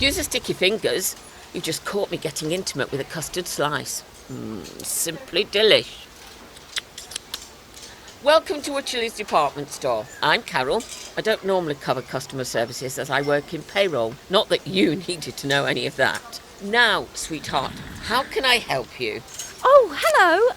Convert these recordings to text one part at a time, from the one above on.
Use the sticky fingers. You just caught me getting intimate with a custard slice. Simply delish. Welcome to Wycherley's department store. I'm Carol. I don't normally cover customer services as I work in payroll. Not that you needed to know any of that. Now, sweetheart, how can I help you? Oh, hello.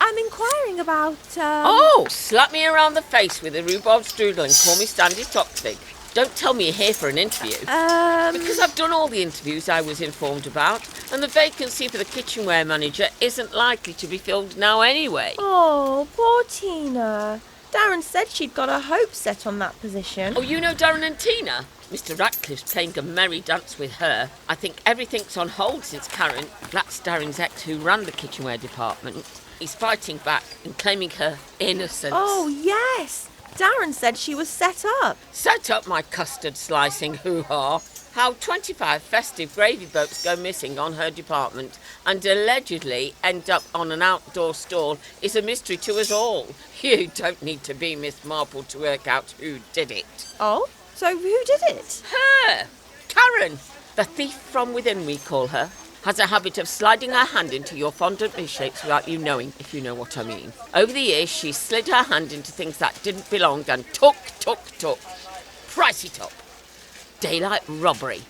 I'm inquiring about, Oh, slap me around the face with a rhubarb strudel and call me Sandy Toxic. Don't tell me you're here for an interview. Because I've done all the interviews I was informed about, and the vacancy for the kitchenware manager isn't likely to be filled now anyway. Oh, poor Tina. Darren said she'd got her hopes set on that position. Oh, you know Darren and Tina? Mr. Ratcliffe's playing a merry dance with her. I think everything's on hold since Karen, that's Darren's ex who ran the kitchenware department, is fighting back and claiming her innocence. Oh, yes. Darren said she was set up. Set up, my custard slicing hoo-ha. How 25 festive gravy boats go missing on her department and allegedly end up on an outdoor stall is a mystery to us all. You don't need to be Miss Marple to work out who did it. Oh, so who did it? Her! Karen! The thief from within, we call her. Has a habit of sliding her hand into your fondant milkshakes without you knowing, if you know what I mean. Over the years, she's slid her hand into things that didn't belong and took. Price it up. Daylight robbery.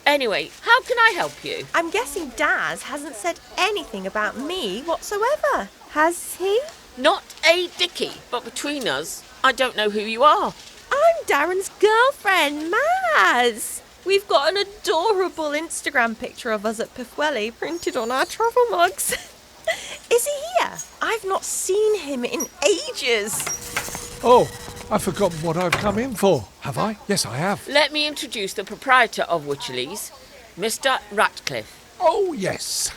Anyway, how can I help you? I'm guessing Daz hasn't said anything about me whatsoever. Has he? Not a dicky, but between us, I don't know who you are. I'm Darren's girlfriend, Maz. We've got an adorable Instagram picture of us at Pwllheli printed on our travel mugs. Is he here? I've not seen him in ages. Oh, I've forgotten what I've come in for. Have I? Yes, I have. Let me introduce the proprietor of Wycherley's, Mr. Ratcliffe. Oh, yes.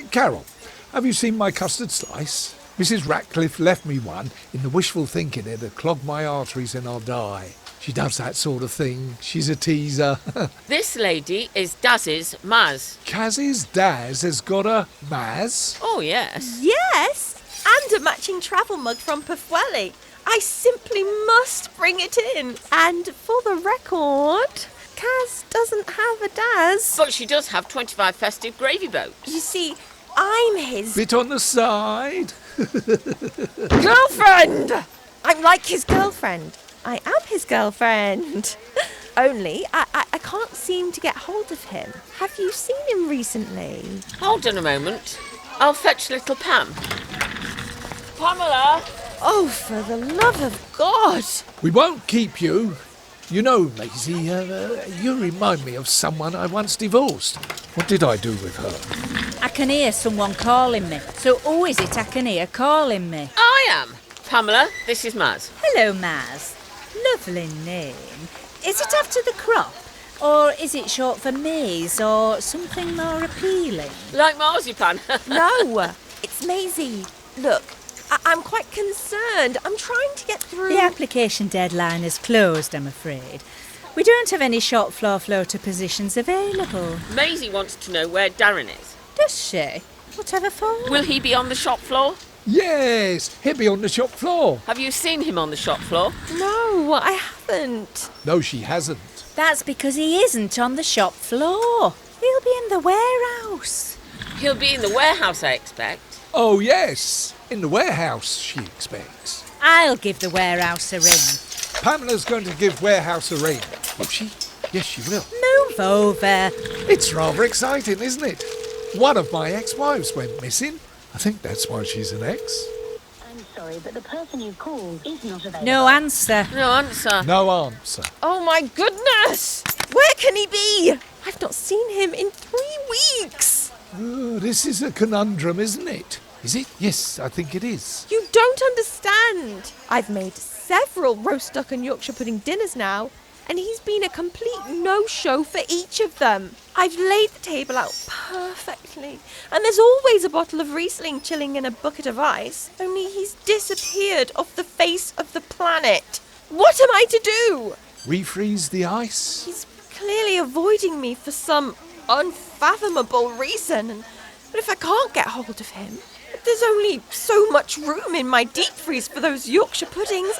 Carol, have you seen my custard slice? Mrs. Ratcliffe left me one in the wishful thinking it'd clog my arteries and I'll die. She does that sort of thing. She's a teaser. This lady is Daz's Maz. Kaz's Daz has got a Maz? Oh, yes. Yes, and a matching travel mug from Pwllheli. I simply must bring it in. And for the record, Kaz doesn't have a Daz. But she does have 25 festive gravy boats. You see, I'm his Bit on the side. girlfriend. I'm like his girlfriend. I am his girlfriend. Only, I can't seem to get hold of him. Have you seen him recently? Hold on a moment. I'll fetch little Pam. Pamela! Oh, for the love of God! We won't keep you. You know, Mazie, you remind me of someone I once divorced. What did I do with her? I can hear someone calling me. So who is it I can hear calling me? I am. Pamela, this is Maz. Hello, Maz. Lovely name. Is it after the crop? Or is it short for maize or something more appealing? Like marzipan. No, it's Mazie. Look, I'm quite concerned. I'm trying to get through. The application deadline is closed, I'm afraid. We don't have any shop floor floater positions available. Mazie wants to know where Darren is. Does she? Whatever for? Will he be on the shop floor? Yes, he'll be on the shop floor. Have you seen him on the shop floor? No, I haven't. No, she hasn't. That's because he isn't on the shop floor. He'll be in the warehouse. He'll be in the warehouse, I expect. Oh, yes, in the warehouse, she expects. I'll give the warehouse a ring. Pamela's going to give warehouse a ring. Will she? Yes, she will. Move over. It's rather exciting, isn't it? One of my ex-wives went missing. I think that's why she's an ex. I'm sorry, but the person you called is not available. No answer. No answer. No answer. Oh my goodness! Where can he be? I've not seen him in 3 weeks. Oh, this is a conundrum, isn't it? Is it? Yes, I think it is. You don't understand. I've made several roast duck and Yorkshire pudding dinners now, and he's been a complete no-show for each of them. I've laid the table out perfectly, and there's always a bottle of Riesling chilling in a bucket of ice, only he's disappeared off the face of the planet. What am I to do? Refreeze the ice? He's clearly avoiding me for some unfathomable reason, but if I can't get hold of him, if there's only so much room in my deep freeze for those Yorkshire puddings,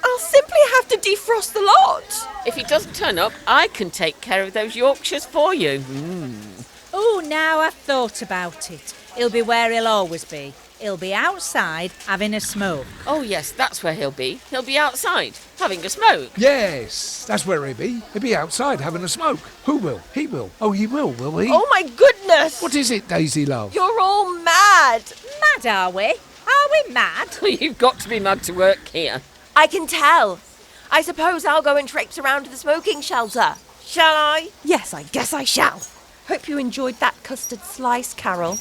I'll simply have to defrost the lot. If he doesn't turn up, I can take care of those Yorkshires for you. Oh, now I've thought about it. He'll be where he'll always be. He'll be outside having a smoke. Oh, yes, that's where he'll be. He'll be outside, having a smoke. Yes, that's where he'll be. He'll be outside having a smoke. Who will? He will. Oh, he will he? Oh my goodness! What is it, Daisy love? You're all mad. Mad, are we? Are we mad? You've got to be mad to work here. I can tell. I suppose I'll go and traipse around to the smoking shelter. Shall I? Yes, I guess I shall. Hope you enjoyed that custard slice, Carol.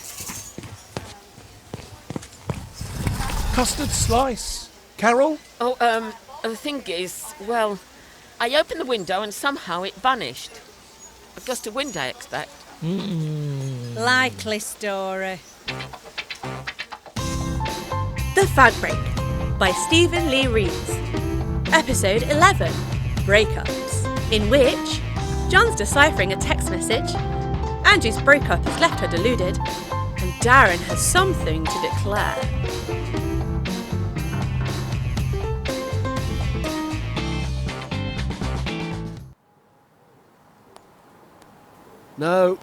Custard slice. Carol? Oh, the thing is, well, I opened the window and somehow it vanished. A gust of wind, I expect. Likely story. TheFagBreak by Stephen Lee Rees. Episode 11, Breakups, in which John's deciphering a text message, Angie's breakup has left her deluded, and Darren has something to declare. No,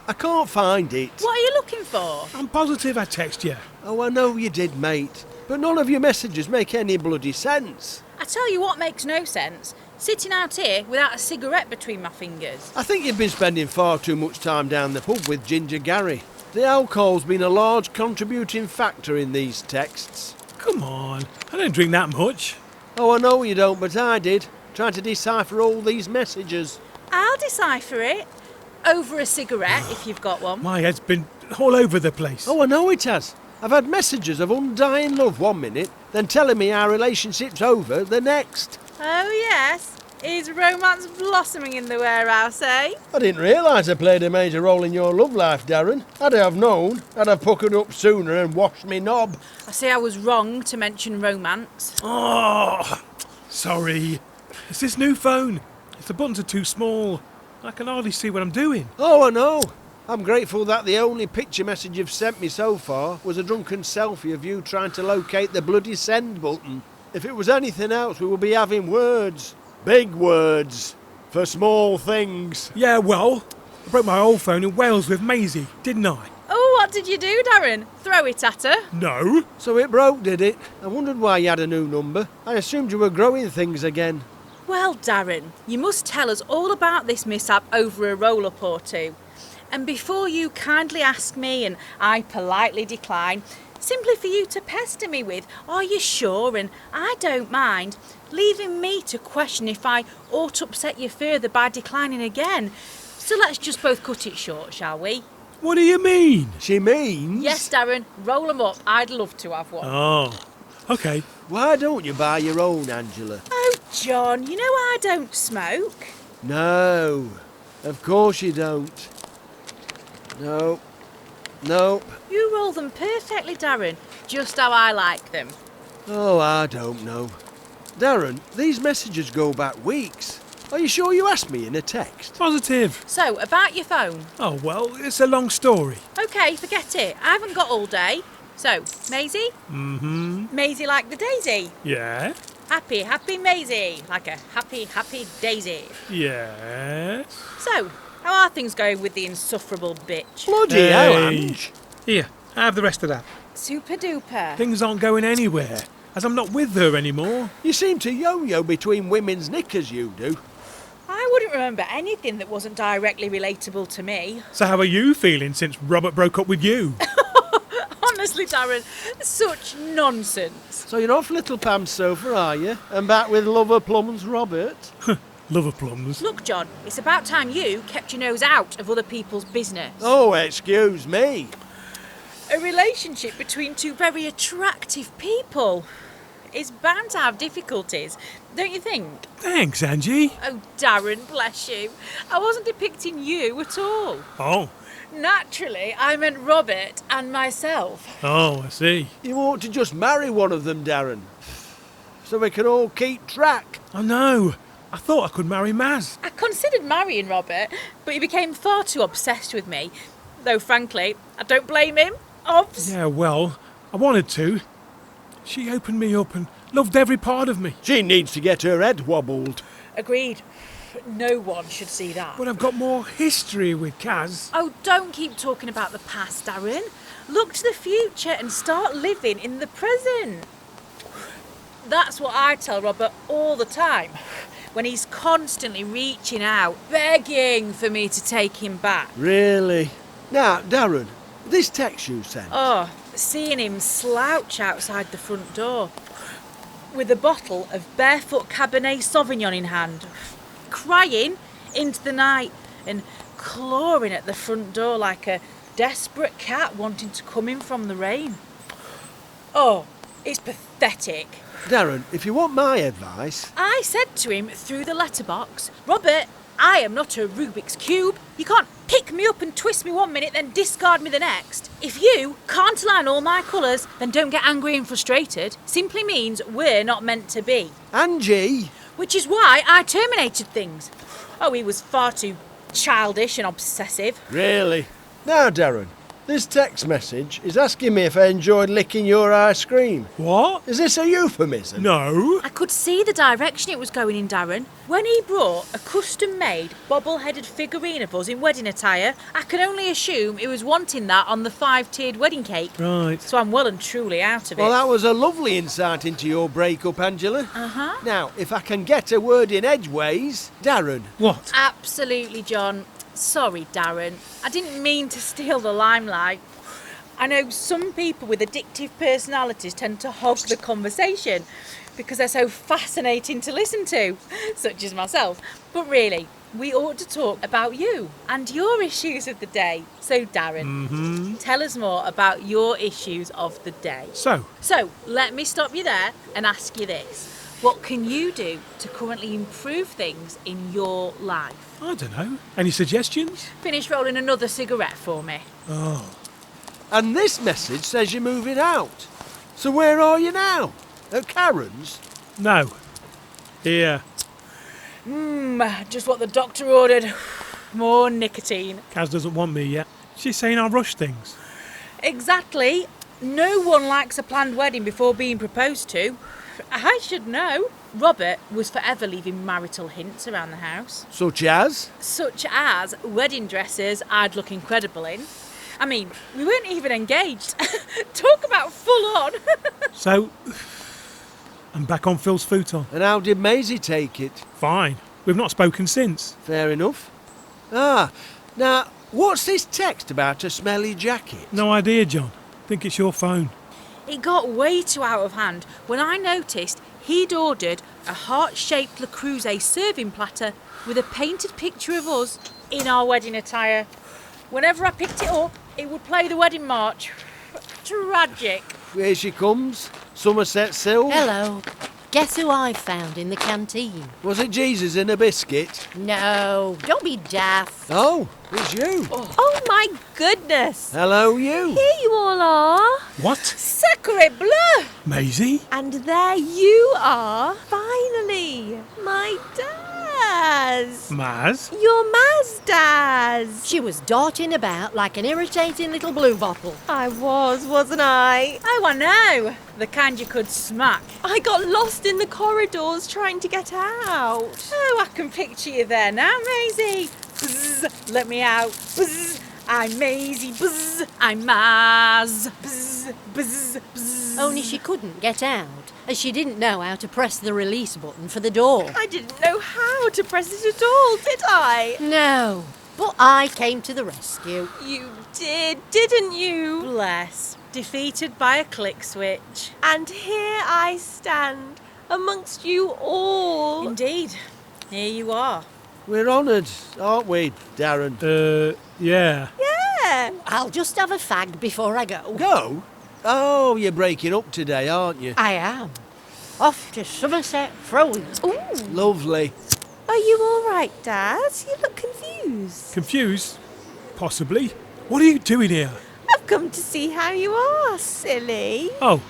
I can't find it. What are you looking for? I'm positive I text you. Oh, I know you did, mate. But none of your messages make any bloody sense. I tell you what makes no sense. Sitting out here without a cigarette between my fingers. I think you've been spending far too much time down the pub with Ginger Gary. The alcohol's been a large contributing factor in these texts. Come on, I don't drink that much. Oh, I know you don't, but I did. Trying to decipher all these messages. I'll decipher it. Over a cigarette, if you've got one. My head's been all over the place. Oh, I know it has. I've had messages of undying love one minute, then telling me our relationship's over the next. Oh, yes. Is romance blossoming in the warehouse, eh? I didn't realise I played a major role in your love life, Darren. Had I have known, I'd have puckered up sooner and washed me knob. I say I was wrong to mention romance. Oh, sorry. It's this new phone. If the buttons are too small, I can hardly see what I'm doing. Oh, I know. I'm grateful that the only picture message you've sent me so far was a drunken selfie of you trying to locate the bloody send button. If it was anything else, we would be having words. Big words. For small things. Yeah, well, I broke my old phone in Wales with Mazie, didn't I? Oh, what did you do, Darren? Throw it at her? No. So it broke, did it? I wondered why you had a new number. I assumed you were growing things again. Well, Darren, you must tell us all about this mishap over a roll-up or two. And before you kindly ask me and I politely decline, simply for you to pester me with, are you sure? And I don't mind, leaving me to question if I ought to upset you further by declining again. So let's just both cut it short, shall we? What do you mean? She means... Yes, Darren, roll 'em up. I'd love to have one. Oh, okay. Why don't you buy your own, Angela? Oh, John, you know I don't smoke. No, of course you don't. No. You roll them perfectly, Darren, just how I like them. Oh, I don't know. Darren, these messages go back weeks. Are you sure you asked me in a text? Positive. So, about your phone. Oh, well, it's a long story. OK, forget it. I haven't got all day. So, Mazie? Mm-hmm. Mazie like the daisy. Yeah? Happy, happy Mazie. Like a happy, happy daisy. Yes? So, how are things going with the insufferable bitch? Bloody hell, Ange. Here, have the rest of that. Super duper. Things aren't going anywhere, as I'm not with her anymore. You seem to yo-yo between women's knickers, you do. I wouldn't remember anything that wasn't directly relatable to me. So how are you feeling since Robert broke up with you? Honestly, Darren, such nonsense. So you're off Little Pam's sofa, are you? And back with Lover Plums Robert? Lover plums. Look, John, it's about time you kept your nose out of other people's business. Oh, excuse me. A relationship between two very attractive people is bound to have difficulties, don't you think? Thanks, Angie. Oh, Darren, bless you. I wasn't depicting you at all. Oh. Naturally, I meant Robert and myself. Oh, I see. You ought to just marry one of them, Darren. So we can all keep track. I know. I thought I could marry Maz. I considered marrying Robert, but he became far too obsessed with me. Though, frankly, I don't blame him. Obs. Yeah, well, I wanted to. She opened me up and loved every part of me. She needs to get her head wobbled. Agreed. No one should see that. But I've got more history with Kaz. Oh, don't keep talking about the past, Darren. Look to the future and start living in the present. That's what I tell Robert all the time, when he's constantly reaching out, begging for me to take him back. Really? Now, Darren, this text you sent. Oh, seeing him slouch outside the front door, with a bottle of barefoot Cabernet Sauvignon in hand, crying into the night and clawing at the front door like a desperate cat wanting to come in from the rain. Oh, it's pathetic. Darren, if you want my advice... I said to him through the letterbox, Robert, I am not a Rubik's Cube. You can't pick me up and twist me one minute, then discard me the next. If you can't align all my colours, then don't get angry and frustrated. Simply means we're not meant to be. Angie! Which is why I terminated things. Oh, he was far too childish and obsessive. Really? Now, Darren, this text message is asking me if I enjoyed licking your ice cream. What? Is this a euphemism? No. I could see the direction it was going in, Darren. When he brought a custom-made, bobble-headed figurine of us in wedding attire, I can only assume he was wanting that on the 5-tiered wedding cake. Right. So I'm well and truly out of it. Well, that was a lovely insight into your breakup, Angela. Uh-huh. Now, if I can get a word in edgeways, Darren. What? Absolutely, John. Sorry, Darren. I didn't mean to steal the limelight. I know some people with addictive personalities tend to hog the conversation because they're so fascinating to listen to, such as myself. But really, we ought to talk about you and your issues of the day. So, Darren, tell us more about your issues of the day. So, let me stop you there and ask you this. What can you do to currently improve things in your life? I don't know. Any suggestions? Finish rolling another cigarette for me. Oh. And this message says you're moving out. So where are you now? At Karen's? No. Here. Just what the doctor ordered. More nicotine. Kaz doesn't want me yet. She's saying I'll rush things. Exactly. No one likes a planned wedding before being proposed to. I should know. Robert was forever leaving marital hints around the house. Such as? Such as wedding dresses I'd look incredible in. I mean, we weren't even engaged. Talk about full on. So, I'm back on Phil's futon. And how did Mazie take it? Fine. We've not spoken since. Fair enough. Ah, now, what's this text about a smelly jacket? No idea, John. Think it's your phone. It got way too out of hand when I noticed he'd ordered a heart-shaped Le Creuset serving platter with a painted picture of us in our wedding attire. Whenever I picked it up, it would play the wedding march. Tragic. Here she comes. Somerset Sill. Hello. Guess who I found in the canteen? Was it Jesus in a biscuit? No, don't be daft. Oh, it's you. Oh my goodness! Hello, you. Here you all are. What? Sacre bleu! Maisie? And there you are, finally. My Daz. Maz? Your Maz Daz. She was darting about like an irritating little blue bottle. I was, wasn't I? Oh, I know. The kind you could smack. I got lost in the corridors trying to get out. Oh, I can picture you there now, Mazie. Bzz, let me out. Bzz, I'm Mazie. Bzz, I'm Maz. Bzz, bzz, bzz. Only she couldn't get out, as she didn't know how to press the release button for the door. I didn't know how to press it at all, did I? No, but I came to the rescue. You did, didn't you? Bless. Defeated by a click switch. And here I stand, amongst you all. Indeed. Here you are. We're honoured, aren't we, Darren? Yeah. Yeah. I'll just have a fag before I go. Go? Oh, you're breaking up today, aren't you? I am. Off to Somerset for a week. Ooh. Lovely. Are you all right, Daz? You look confused. Confused? Possibly. What are you doing here? I've come to see how you are, silly. Oh,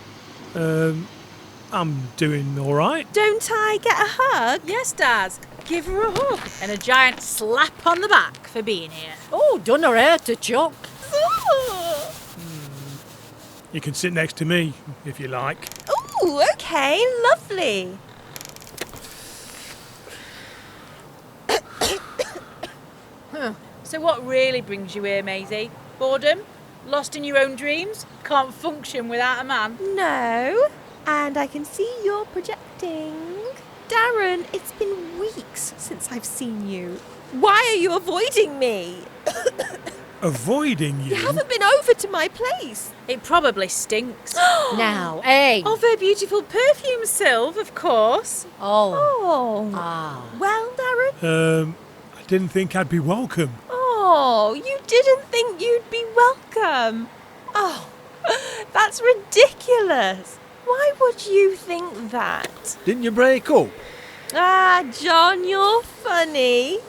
I'm doing all right. Don't I get a hug? Yes, Daz. Give her a hug and a giant slap on the back for being here. Oh, done her hair to chuck. Ooh. You can sit next to me, if you like. Ooh. Ooh, okay, lovely. So what really brings you here, Mazie? Boredom? Lost in your own dreams? Can't function without a man? No, and I can see you're projecting. Darren, it's been weeks since I've seen you. Why are you avoiding me? Avoiding you? You haven't been over to my place. It probably stinks. Now, hey. Of her beautiful perfume, Sylv, of course. Oh. Well, Darren? I didn't think I'd be welcome. Oh, you didn't think you'd be welcome. Oh, that's ridiculous. Why would you think that? Didn't you break up? Ah, John, you're funny.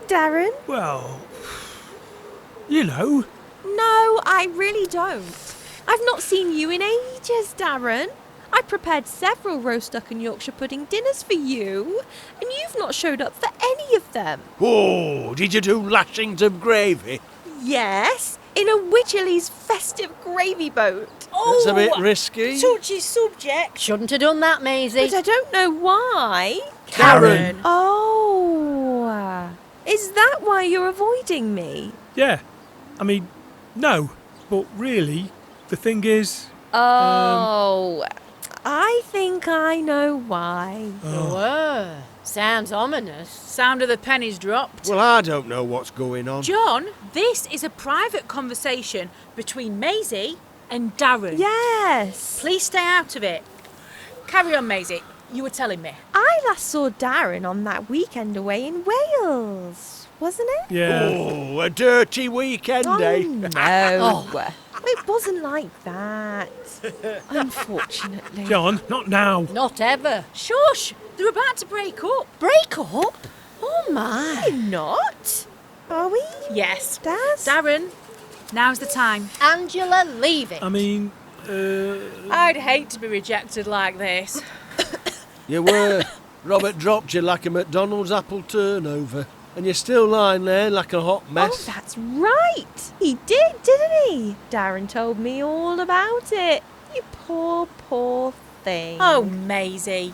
Darren? Well, you know. No, I really don't. I've not seen you in ages, Darren. I prepared several roast duck and Yorkshire pudding dinners for you, and you've not showed up for any of them. Oh, did you do lashings of gravy? Yes, in a Wycherley's festive gravy boat. That's a bit risky. Touchy subject. Shouldn't have done that, Mazie. But I don't know why. Karen. Oh, is that why you're avoiding me? Yeah. I mean, no. But really, the thing is... Oh, I think I know why. Whoa, sounds ominous. Sound of the pennies dropped. Well, I don't know what's going on. John, this is a private conversation between Mazie and Darren. Yes. Please stay out of it. Carry on, Mazie. You were telling me. I last saw Darren on that weekend away in Wales, wasn't it? Yeah. Oh, a dirty weekend, eh? No. It wasn't like that. Unfortunately. John, not now. Not ever. Shush! They're about to break up. Break up? Oh my. We're not. Are we? Yes. Daz? Darren, now's the time. Angela, leave it. I mean, I'd hate to be rejected like this. You were. Robert dropped you like a McDonald's apple turnover. And you're still lying there like a hot Oh, mess. that's right. He did, didn't he? Darren told me all about it. You poor, poor thing. Oh, Mazie.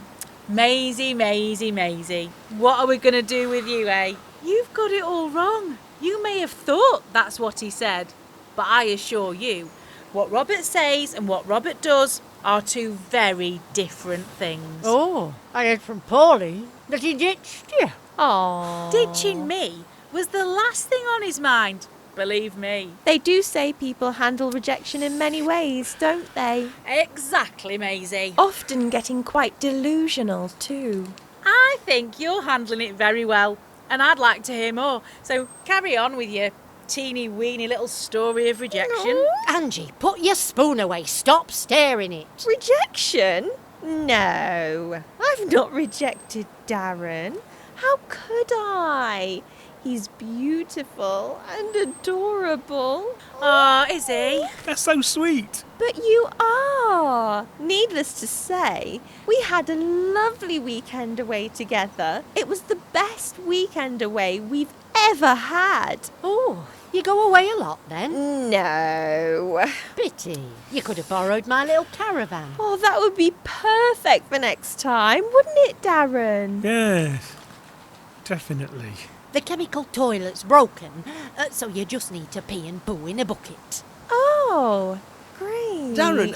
Mazie. What are we going to do with you, eh? You've got it all wrong. You may have thought that's what he said. But I assure you, what Robert says and what Robert does are two very different things. Oh, I heard from Paulie that he ditched you. Aww. Ditching me was the last thing on his mind. Believe me. They do say people handle rejection in many ways, don't they? Exactly, Mazie. Often getting quite delusional too. I think you're handling it very well, and I'd like to hear more. So carry on with your teeny weeny little story of rejection. Angie, put your spoon away. Stop staring it. Rejection? No, I've not rejected Darren. How could I? He's beautiful and adorable. Oh, is he? that's so sweet. But you are. Needless to say, we had a lovely weekend away together. It was the best weekend away we've ever had. Oh, you go away a lot then? No. Pity. You could have borrowed my little caravan. Oh, that would be perfect for next time, wouldn't it, Darren? Yes, definitely. The chemical toilet's broken, so you just need to pee and poo in a bucket. Oh, great. Darren,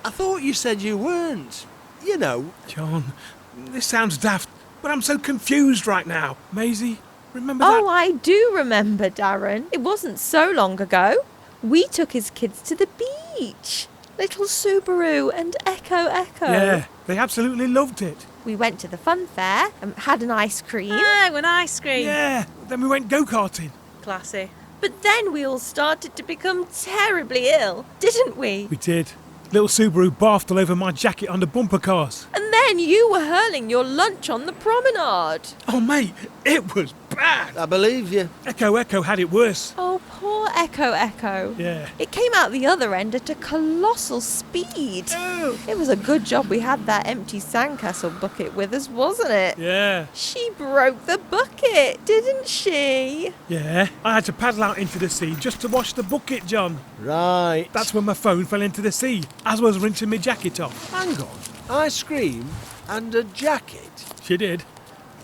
I thought you said you weren't. You know. John, this sounds daft, but I'm so confused right now. Maisie, remember that? Oh, I do remember, Darren. It wasn't so long ago. We took his kids to the beach. Little Subaru and Echo. Yeah, they absolutely loved it. We went to the fun fair and had an ice cream. Oh, an ice cream. Yeah, then we went go-karting. Classy. But then we all started to become terribly ill, didn't we? We did. Little Subaru barfed all over my jacket under bumper cars. And then you were hurling your lunch on the promenade. Oh, mate, it was bad. I believe you. Echo had it worse. Oh, poor Echo. Yeah. It came out the other end at a colossal speed. Oh. It was a good job we had that empty sandcastle bucket with us, wasn't it? Yeah. She broke the bucket, didn't she? Yeah. I had to paddle out into the sea just to wash the bucket, John. Right. That's when my phone fell into the sea, as I was rinsing my jacket off. Hang on. Ice cream and a jacket. She did.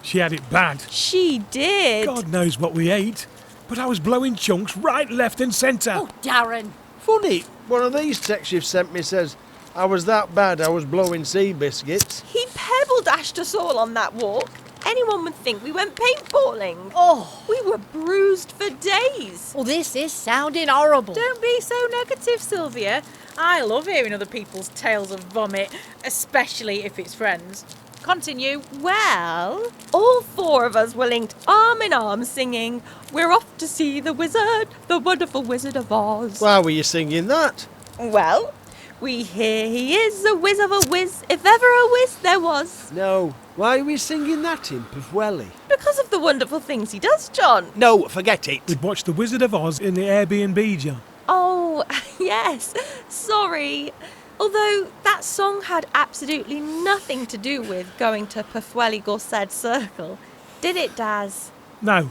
She had it bad. She did. God knows what we ate. But I was blowing chunks right, left and centre. Oh, Darren. Funny, one of these texts you've sent me says, I was that bad I was blowing sea biscuits. He pebble dashed us all on that walk. Anyone would think we went paintballing. Oh, We were bruised for days. well, this is sounding horrible. Don't be so negative, Sylvia. I love hearing other people's tales of vomit, especially if it's friends. Continue. Well, all four of us were linked arm in arm singing, "We're off to see the wizard, the wonderful Wizard of Oz." Why were you singing that? Well, we hear he is a whiz of a whiz, if ever a whiz there was. No. Why are we singing that in Pwllheli? Because of the wonderful things he does, John. No, forget it. We'd watched The Wizard of Oz in the Airbnb, John. Oh, yes, sorry. Although that song had absolutely nothing to do with going to Pwllheli Gorsedd Circle. Did it, Daz? No.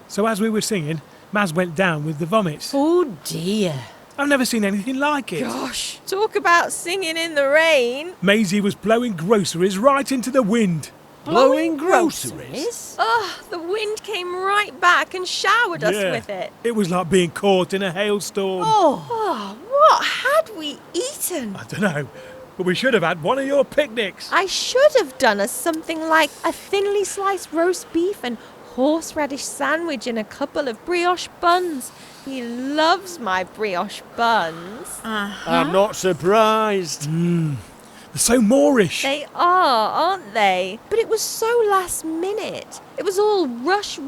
So as we were singing, Maz went down with the vomits. Oh, dear. I've never seen anything like it. Gosh, talk about singing in the rain. Maisie was blowing groceries right into the wind. Blowing groceries? Oh, the wind came right back and showered us with it. It was like being caught in a hailstorm. Oh, what had we eaten? I don't know, but we should have had one of your picnics. I should have done us something like a thinly sliced roast beef and horseradish sandwich and a couple of brioche buns. He loves my brioche buns. I'm not surprised. They're so Moorish. They are, aren't they? But it was so last minute. It was all rush,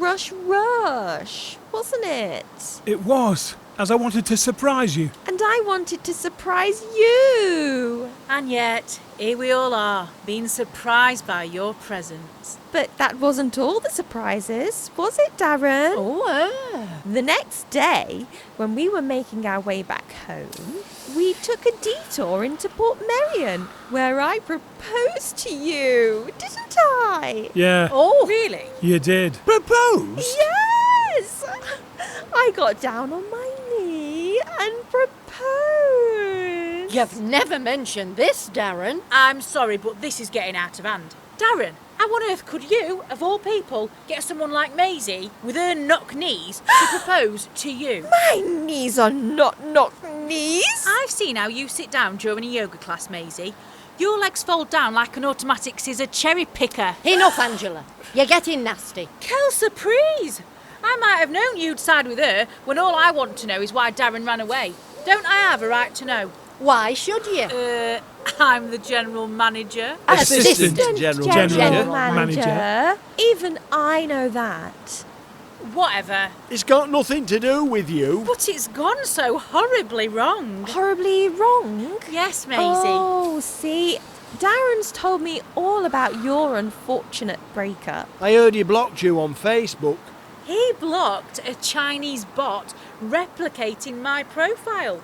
wasn't it? It was, as I wanted to surprise you. And I wanted to surprise you. And yet, here we all are, being surprised by your presence. But that wasn't all the surprises, was it, Darren? Oh, The next day, when we were making our way back home, we took a detour into Port Merion, where I proposed to you, didn't I? Yeah, Oh, really? you did. Propose? Yes! I got down on my knee and proposed. You've never mentioned this, Darren. I'm sorry, but this is getting out of hand. Darren, how on earth could you, of all people, get someone like Mazie, with her knock knees, to propose to you? My knees are not knock knees. I've seen how you sit down during a yoga class, Mazie. Your legs fold down like an automatic scissor cherry picker. Enough, Angela. You're getting nasty. Quelle surprise! I might have known you'd side with her when all I want to know is why Darren ran away. Don't I have a right to know? Why should you? I'm the general manager. Assistant General Manager. Even I know that. Whatever. It's got nothing to do with you. But it's gone so horribly wrong. Horribly wrong? Yes, Mazie. Oh, see, Darren's told me all about your unfortunate breakup. I heard he blocked you on Facebook. He blocked a Chinese bot replicating my profile.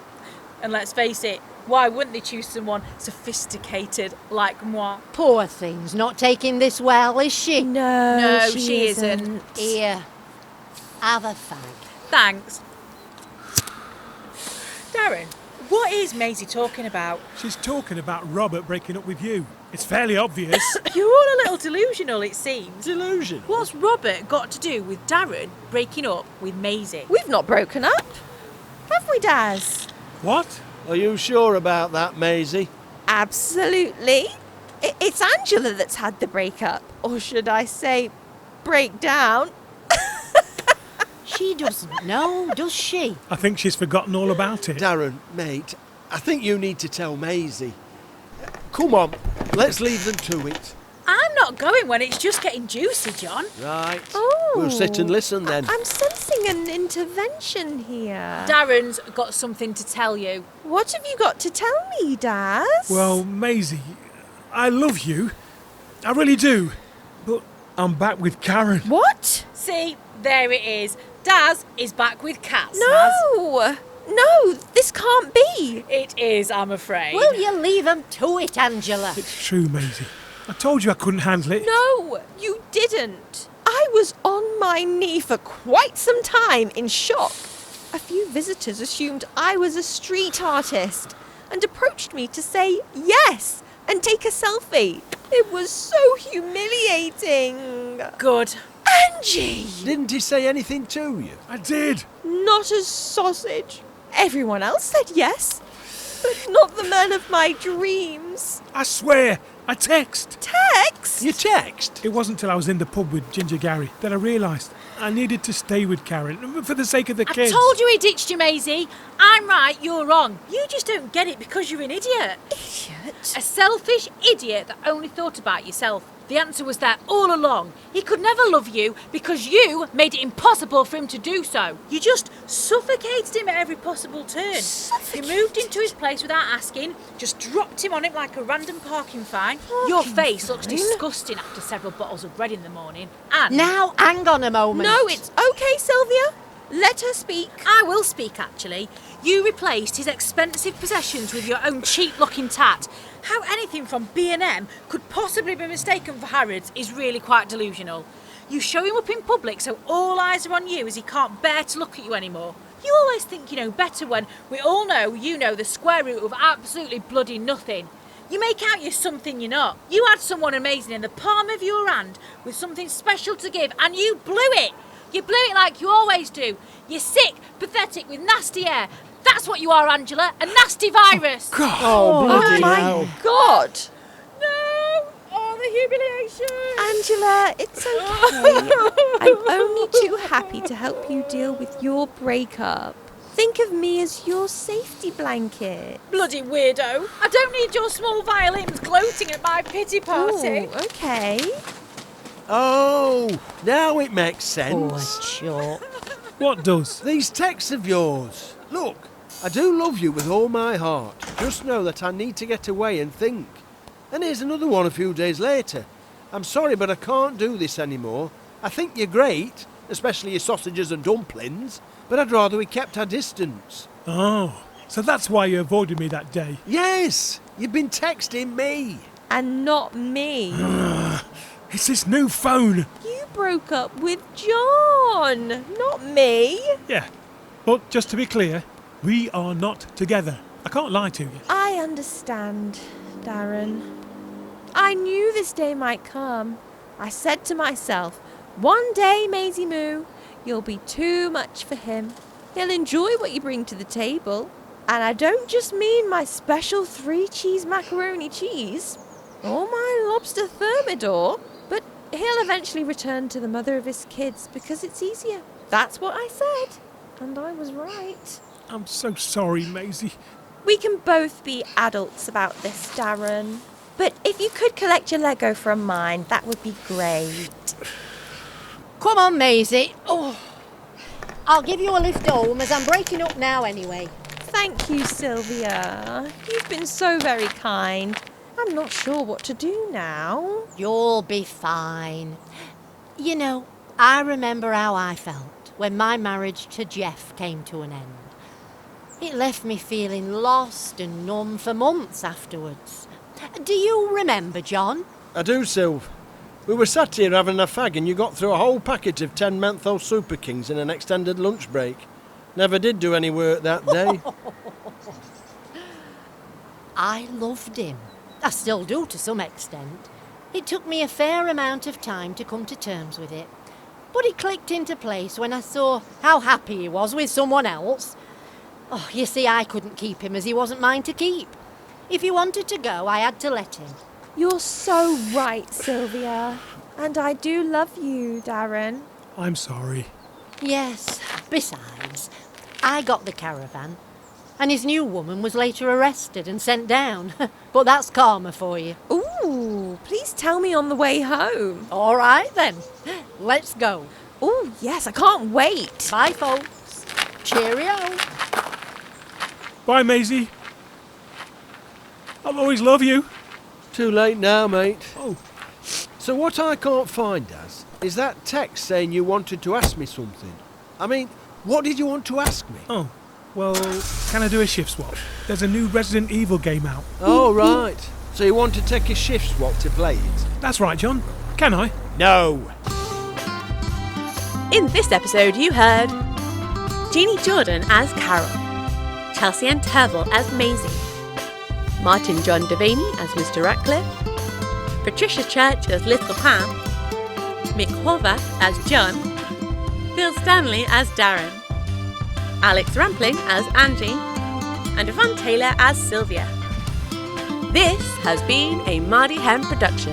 And let's face it, why wouldn't they choose someone sophisticated like moi? Poor thing's not taking this well, is she? No, she isn't. Here, have a fag. Thanks. Darren, what is Mazie talking about? She's talking about Robert breaking up with you. It's fairly obvious. You're all a little delusional, it seems. Delusion. What's Robert got to do with Darren breaking up with Mazie? We've not broken up, have we, Daz? What? Are you sure about that, Mazie? Absolutely. It's Angela that's had the breakup. Or should I say, breakdown? She doesn't know, does she? I think she's forgotten all about it. Darren, mate, I think you need to tell Mazie. Come on, let's leave them to it. I'm not going when it's just getting juicy, John. Right. Oh. We'll sit and listen then. I'm sensing an intervention here. Darren's got something to tell you. What have you got to tell me, Daz? Well, Maisie, I love you. I really do. But I'm back with Karen. What? See, there it is. Daz is back with cats, Maz. No, this can't be. It is, I'm afraid. Will you leave 'em to it, Angela? It's true, Mazie. I told you I couldn't handle it. No, you didn't. I was on my knee for quite some time in shock. A few visitors assumed I was a street artist and approached me to say yes and take a selfie. It was so humiliating. Good. Angie! Didn't he say anything to you? I did. Not a sausage. Everyone else said yes, but not the man of my dreams. I swear, I text. Text? You text? It wasn't till I was in the pub with Ginger Gary that I realised I needed to stay with Karen for the sake of the kids. I told you he ditched you, Mazie. I'm right, you're wrong. You just don't get it because you're an idiot. Idiot? A selfish idiot that only thought about yourself. The answer was there all along. He could never love you because you made it impossible for him to do so. You just suffocated him at every possible turn. You moved into his place without asking, just dropped him on it like a random parking fine. Your face looks disgusting after several bottles of bread in the morning. And Now, hang on a moment. No, it's okay, Sylvia. Let her speak. I will speak, actually. You replaced his expensive possessions with your own cheap-looking tat. How anything from B&M could possibly be mistaken for Harrods is really quite delusional. You show him up in public so all eyes are on you as he can't bear to look at you anymore. You always think you know better when we all know you know the square root of absolutely bloody nothing. You make out you're something you're not. You had someone amazing in the palm of your hand with something special to give and you blew it. You blew it like you always do. You're sick, pathetic, with nasty hair. That's what you are, Angela, a nasty virus. God. Oh, bloody my hell. God. No! Oh, the humiliation. Angela, it's okay. I'm only too happy to help you deal with your breakup. Think of me as your safety blanket. Bloody weirdo. I don't need your small violins gloating at my pity party. Oh, okay. Oh, now it makes Oh, sense. sure. What does? These texts of yours. Look, I do love you with all my heart. Just know that I need to get away and think. And here's another one a few days later. I'm sorry, but I can't do this anymore. I think you're great, especially your sausages and dumplings, but I'd rather we kept our distance. Oh, so that's why you avoided me that day. Yes, you've been texting me. And not me. It's this new phone. You broke up with John, not me. Yeah, but just to be clear, we are not together. I can't lie to you. I understand, Darren. I knew this day might come. I said to myself, one day, Mazie Moo, you'll be too much for him. He'll enjoy what you bring to the table. And I don't just mean my special 3-cheese macaroni cheese or my lobster thermidor, but he'll eventually return to the mother of his kids because it's easier. That's what I said. And I was right. I'm so sorry, Mazie. We can both be adults about this, Darren. But if you could collect your Lego from mine, that would be great. Come on, Mazie. Oh, I'll give you a lift home as I'm breaking up now anyway. Thank you, Sylvia. You've been so very kind. I'm not sure what to do now. You'll be fine. You know, I remember how I felt when my marriage to Jeff came to an end. It left me feeling lost and numb for months afterwards. Do you remember, John? I do, Sylv. We were sat here having a fag and you got through a whole packet of 10 menthol Super Kings in an extended lunch break. Never did do any work that day. I loved him. I still do to some extent. It took me a fair amount of time to come to terms with it. But it clicked into place when I saw how happy he was with someone else. Oh, you see, I couldn't keep him as he wasn't mine to keep. If he wanted to go, I had to let him. You're so right, Sylvia. And I do love you, Darren. I'm sorry. Yes, besides, I got the caravan, and his new woman was later arrested and sent down. But that's karma for you. Ooh, please tell me on the way home. All right, then. Let's go. Ooh, yes, I can't wait. Bye, folks. Cheerio. Bye, Mazie. I'll always love you. Too late now, mate. Oh, So what I can't find, Daz, is that text saying you wanted to ask me something. I mean, what did you want to ask me? Oh, well, can I do a shift swap? There's a new Resident Evil game out. Oh, right. So you want to take a shift swap to play it? That's right, John. Can I? No. In this episode, you heard Jeannie Jordan as Carol, Chelsea and Turvill as Mazie, Martin John Devaney as Mr. Ratcliffe, Patricia Church as Little Pam, Mik Horvath as John, Phil Stanley as Darren, Alex Wrampling as Angie, and Yvonne Taylor as Sylvia. This has been a Marde Hen Production.